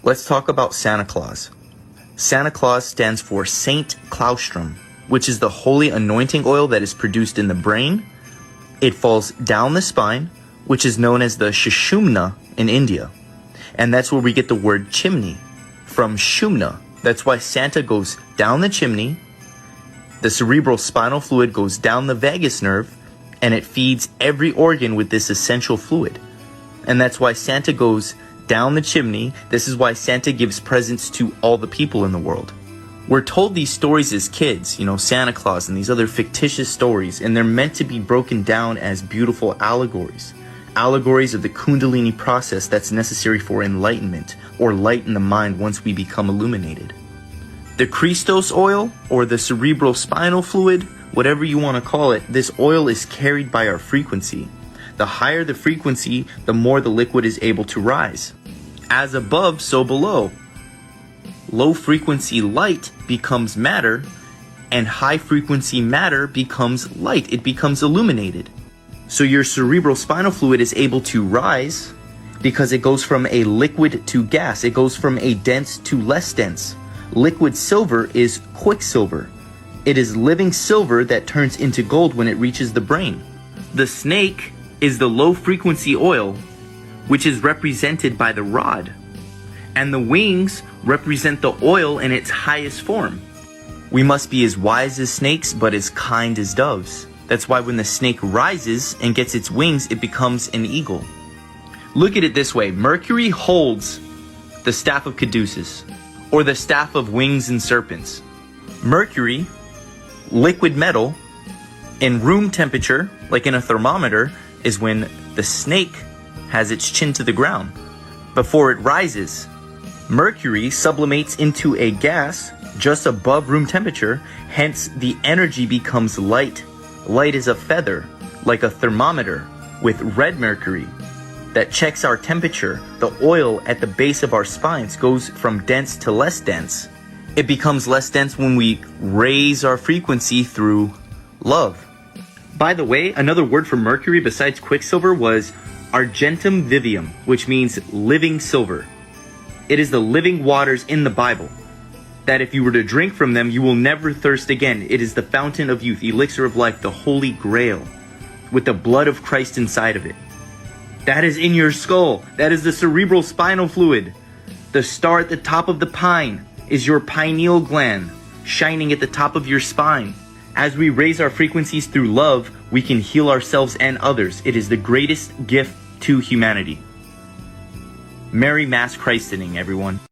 Let's talk about Santa Claus. Santa Claus stands for Saint Claustrum, which is the holy anointing oil that is produced in the brain. It falls down the spine, which is known as the Sushumna in India. And that's where we get the word chimney, from Shumna. That's why Santa goes down the chimney, the cerebral spinal fluid goes down the vagus nerve, and it feeds every organ with this essential fluid. And that's why Santa goes down the chimney. This is why Santa gives presents to all the people in the world. We're told these stories as kids, Santa Claus and these other fictitious stories, and they're meant to be broken down as beautiful allegories. Allegories of the kundalini process that's necessary for enlightenment or light in the mind once we become illuminated. The Christos oil, or the cerebral spinal fluid, whatever you want to call it, this oil is carried by our frequency. The higher the frequency, the more the liquid is able to rise. As above, so below. Low frequency light becomes matter, and high frequency matter becomes light. It becomes illuminated. So your cerebral spinal fluid is able to rise because it goes from a liquid to gas. It goes from a dense to less dense. Liquid silver is quicksilver. It is living silver that turns into gold when it reaches the brain. The snake is the low frequency oil, which is represented by the rod. And the wings represent the oil in its highest form. We must be as wise as snakes, but as kind as doves. That's why when the snake rises and gets its wings, it becomes an eagle. Look at it this way. Mercury holds the staff of Caduceus, or the staff of wings and serpents. Mercury, liquid metal, in room temperature, like in a thermometer, is when the snake has its chin to the ground. Before it rises, Mercury sublimates into a gas just above room temperature, hence the energy becomes light. Light is a feather, like a thermometer, with red mercury that checks our temperature. The oil at the base of our spines goes from dense to less dense. It becomes less dense when we raise our frequency through love. By the way, another word for mercury besides quicksilver was argentum vivium, which means living silver. It is the living waters in the Bible, that if you were to drink from them, you will never thirst again. It is the fountain of youth, elixir of life, the holy grail, with the blood of Christ inside of it. That is in your skull. That is the cerebral spinal fluid. The star at the top of the pine is your pineal gland, shining at the top of your spine. As we raise our frequencies through love, we can heal ourselves and others. It is the greatest gift to humanity. Merry Mass Christening, everyone.